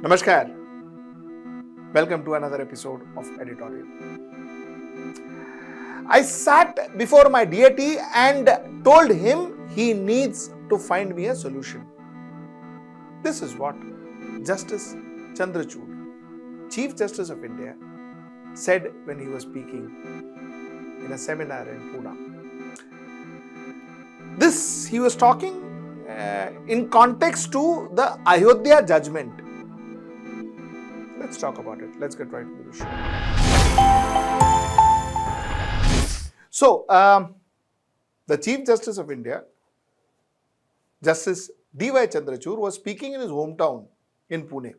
Namaskar. Welcome to another episode of Editorial. I sat before my deity and told him he needs to find me a solution. This is what Justice Chandrachud, Chief Justice of India, said when he was speaking in a seminar in Pune. This he was talking in context to the Ayodhya judgment. Let's talk about it. Let's get right into the show. So, the Chief Justice of India, Justice DY Chandrachud, was speaking in his hometown in Pune,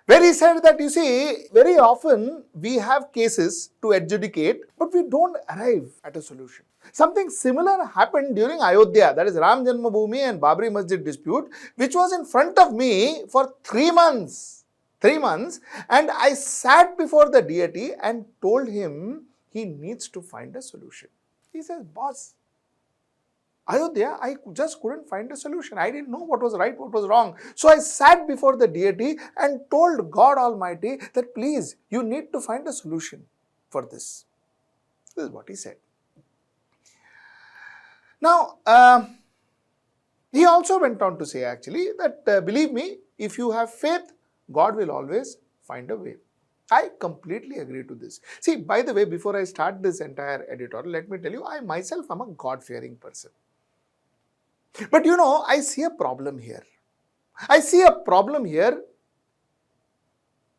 where he said that, you see, very often we have cases to adjudicate, but we don't arrive at a solution. Something similar happened during Ayodhya, that is Ram Janmabhoomi and Babri Masjid dispute, which was in front of me for 3 months. 3 months, and I sat before the deity and told him he needs to find a solution. He says, boss, Ayodhya, I just couldn't find a solution. I didn't know what was right, what was wrong. So I sat before the deity and told God Almighty that please, you need to find a solution for this. This is what he said. Now, he also went on to say actually that believe me, if you have faith, God will always find a way. I completely agree to this. See, by the way, before I start this entire editorial, let me tell you, I myself am a God-fearing person. But you know, I see a problem here. I see a problem here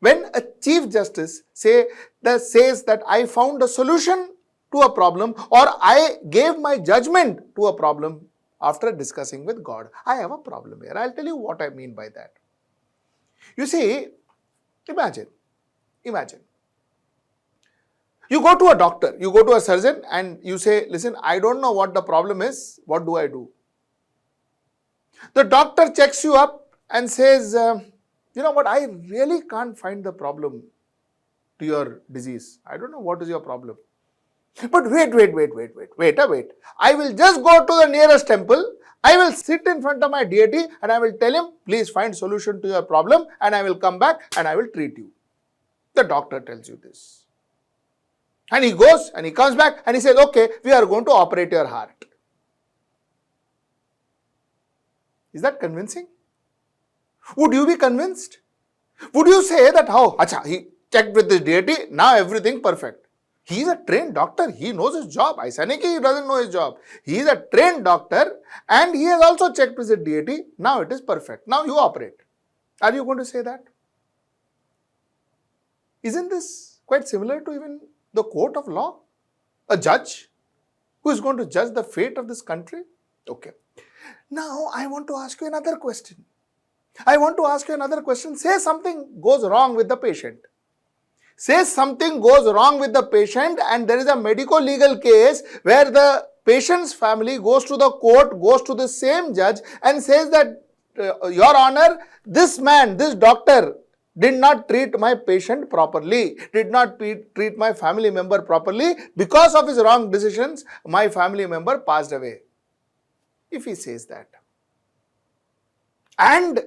when a Chief Justice says that I found a solution to a problem or I gave my judgment to a problem after discussing with God. I have a problem here. I'll tell you what I mean by that. You see, imagine, you go to a doctor, you go to a surgeon and you say, listen, I don't know what the problem is, what do I do? The doctor checks you up and says, you know what, I really can't find the problem to your disease. I don't know what is your problem. But wait. I will just go to the nearest temple. I will sit in front of my deity and I will tell him, please find solution to your problem and I will come back and I will treat you. The doctor tells you this. And he goes and he comes back and he says, okay, we are going to operate your heart. Is that convincing? Would you be convinced? Would you say that, he checked with his deity, now everything perfect? He is a trained doctor. He knows his job. I say he doesn't know his job. He is a trained doctor and he has also checked with his deity. Now it is perfect. Now you operate. Are you going to say that? Isn't this quite similar to even the court of law? A judge who is going to judge the fate of this country? Okay. Now I want to ask you another question. Say something goes wrong with the patient. Say something goes wrong with the patient and there is a medico-legal case where the patient's family goes to the court, goes to the same judge and says that, Your Honor, this doctor did not treat my patient properly, did not treat my family member properly. Because of his wrong decisions, my family member passed away. If he says that. And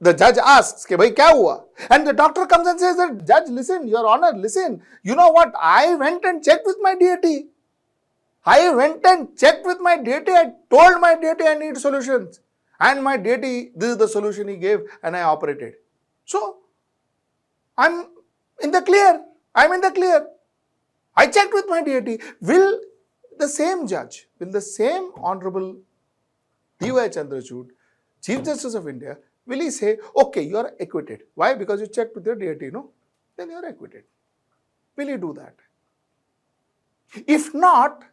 the judge asks, bhai, kya hua? And the doctor comes and says that, Judge, listen, Your Honor, listen. You know what? I went and checked with my deity. I told my deity I need solutions. And my deity, this is the solution he gave and I operated. So, I'm in the clear. I checked with my deity. Will the same judge, will the same Honorable DY Chandrachud, Chief Justice of India, will he say, okay, you are acquitted. Why? Because you checked with your deity, no? Then you are acquitted. Will he do that? If not,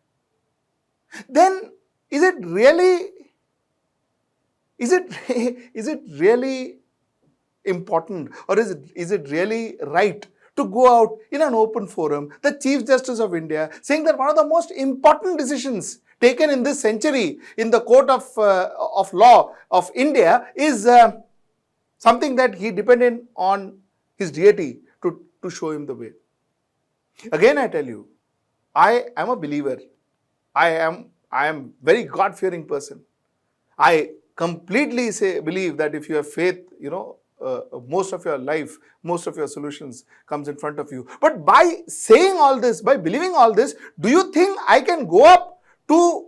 then is it really important or is it really right to go out in an open forum, the Chief Justice of India, saying that one of the most important decisions taken in this century in the court of law of India is something that he depended on his deity to show him the way. Again, I tell you, I am a believer. I am very God-fearing person. I completely believe that if you have faith, most of your life, most of your solutions comes in front of you. But by saying all this, by believing all this, do you think I can go up to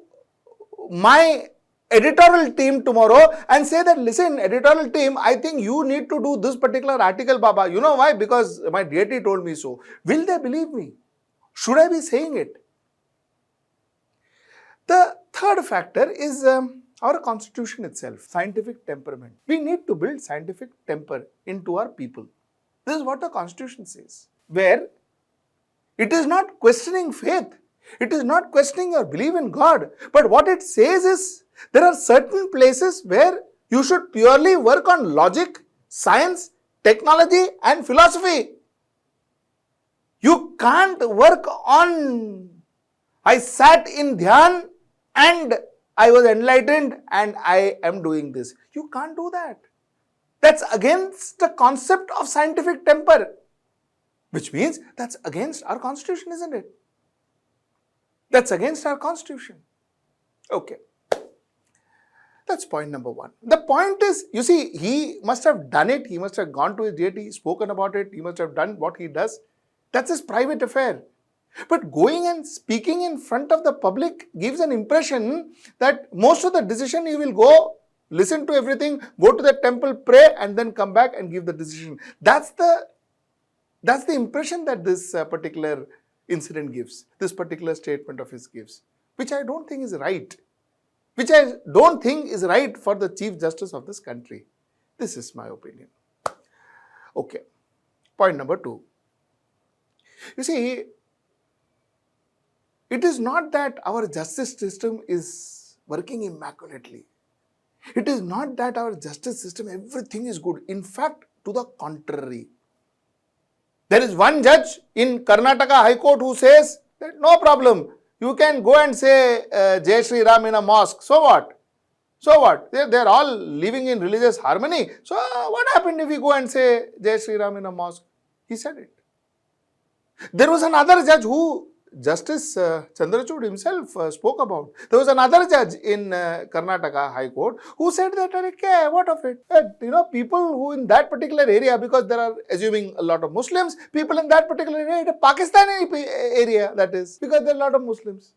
my editorial team tomorrow and say that, listen, editorial team, I think you need to do this particular article, Baba. You know why? Because my deity told me so. Will they believe me? Should I be saying it? The third factor is our constitution itself, scientific temperament. We need to build scientific temper into our people. This is what the constitution says, where it is not questioning faith. It is not questioning your belief in God. But what it says is, there are certain places where you should purely work on logic, science, technology and philosophy. You can't work on, I sat in dhyan and I was enlightened and I am doing this. You can't do that. That's against the concept of scientific temper, which means that's against our constitution, isn't it? That's against our constitution. Okay. That's point number one. The point is, you see, he must have done it. He must have gone to his deity, spoken about it. He must have done what he does. That's his private affair. But going and speaking in front of the public gives an impression that most of the decision he will go, listen to everything, go to the temple, pray, and then come back and give the decision. That's the impression that this particular incident gives, this particular statement of his gives, which I don't think is right. Which I don't think is right for the Chief Justice of this country. This is my opinion. Okay. Point number two. You see, it is not that our justice system is working immaculately. It is not that our justice system, everything is good. In fact, to the contrary. There is one judge in Karnataka High Court who says that no problem. You can go and say Jai Shri Ram in a mosque. So what? So what? They're all living in religious harmony. So what happened if we go and say Jai Shri Ram in a mosque? He said it. There was another judge who Justice Chandrachud himself spoke about. There was another judge in Karnataka High Court who said that, okay, what of it? People who in that particular area, because there are, assuming a lot of Muslims, people in that particular area, the Pakistani area, that is, because there are a lot of Muslims.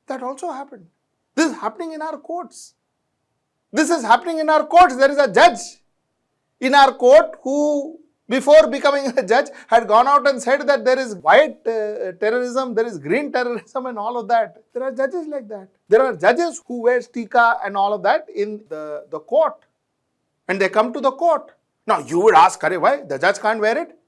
That also happened. This is happening in our courts. This is happening in our courts. There is a judge in our court who, before becoming a judge, had gone out and said that there is white terrorism, there is green terrorism and all of that. There are judges like that. There are judges who wear tika and all of that in the court. And they come to the court. Now you would ask, why? The judge can't wear it?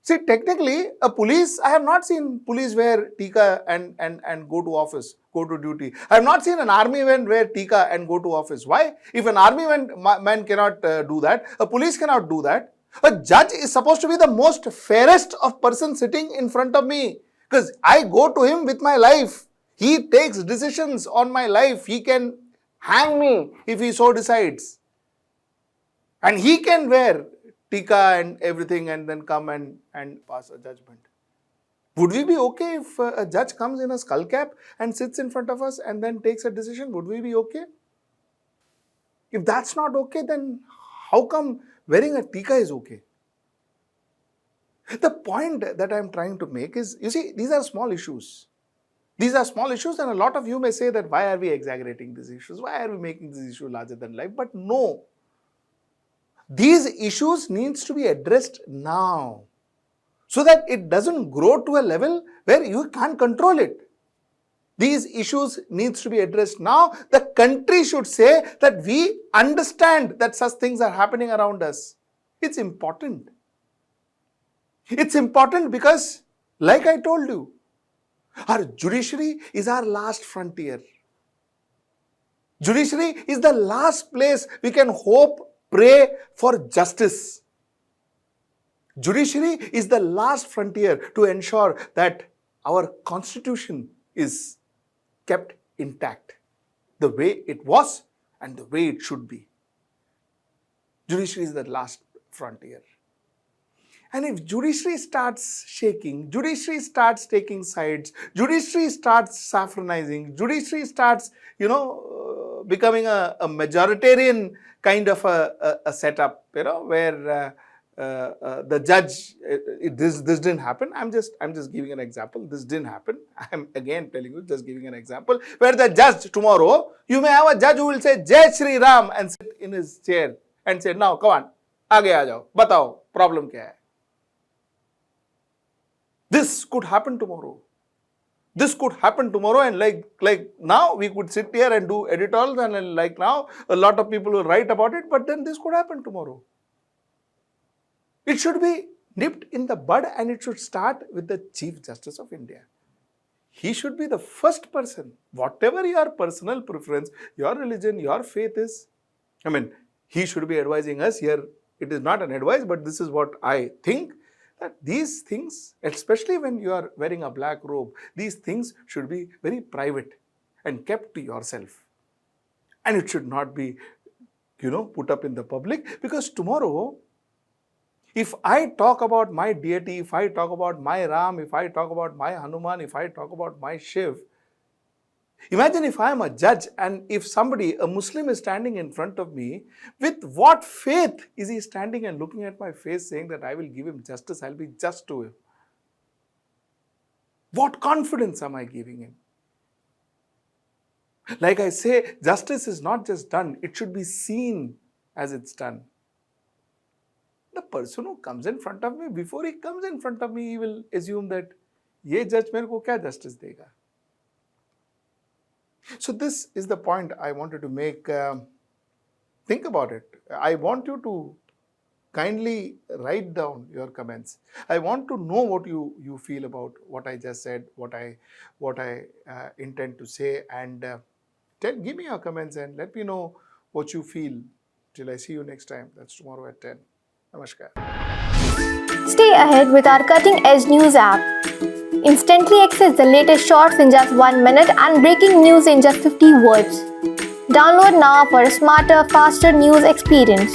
See, technically, I have not seen police wear tika and go to office, go to duty. I have not seen an army man wear tika and go to office. Why? If an army man cannot do that, a police cannot do that. A judge is supposed to be the most fairest of person sitting in front of me, because I go to him with my life. He takes decisions on my life. He can hang me if he so decides. And he can wear tika and everything and then come and pass a judgment. Would we be okay if a judge comes in a skull cap and sits in front of us and then takes a decision? Would we be okay? If that's not okay, then how come wearing a tika is okay? The point that I am trying to make is, you see, these are small issues. These are small issues, and a lot of you may say that, why are we exaggerating these issues? Why are we making this issue larger than life? But no. These issues needs to be addressed now, so that it doesn't grow to a level where you can't control it. These issues needs to be addressed now. The country should say that we understand that such things are happening around us. It's important. It's important because, like I told you, our judiciary is our last frontier. Judiciary is the last place we can hope, pray for justice. Judiciary is the last frontier to ensure that our constitution is kept intact, the way it was and the way it should be. Judiciary is the last frontier. And if judiciary starts shaking, judiciary starts taking sides, judiciary starts saffronizing, judiciary starts, becoming a majoritarian kind of a setup, where the judge, this didn't happen. I'm just giving an example. This didn't happen. I'm again telling you, just giving an example, where the judge tomorrow, you may have a judge who will say Jai Shri Ram and sit in his chair and say, now come on, आगे आ जाओ, बताओ problem क्या है. This could happen tomorrow. This could happen tomorrow, and like now we could sit here and do editorials, and like now a lot of people will write about it, but then this could happen tomorrow. It should be nipped in the bud, and it should start with the Chief Justice of India. He should be the first person, whatever your personal preference, your religion, your faith is. I mean, he should be advising us here. It is not an advice, but this is what I think, that these things, especially when you are wearing a black robe, these things should be very private and kept to yourself. And it should not be, put up in the public, because tomorrow, if I talk about my deity, if I talk about my Ram, if I talk about my Hanuman, if I talk about my Shiv, imagine if I am a judge and if somebody, a Muslim, is standing in front of me, with what faith is he standing and looking at my face saying that I will give him justice, I'll be just to him? What confidence am I giving him? Like I say, justice is not just done, it should be seen as it's done. The person who comes in front of me, before he comes in front of me, he will assume that ye judge mere ko kya justice dega. So this is the point I wanted to make. Think about it. I want you to kindly write down your comments. I want to know what you feel about what I just said, what I intend to say, and give me your comments and let me know what you feel. Till I see you next time. That's tomorrow at 10. Namaskar. Stay ahead with our cutting-edge news app. Instantly access the latest shorts in just 1 minute and breaking news in just 50 words. Download now for a smarter, faster news experience.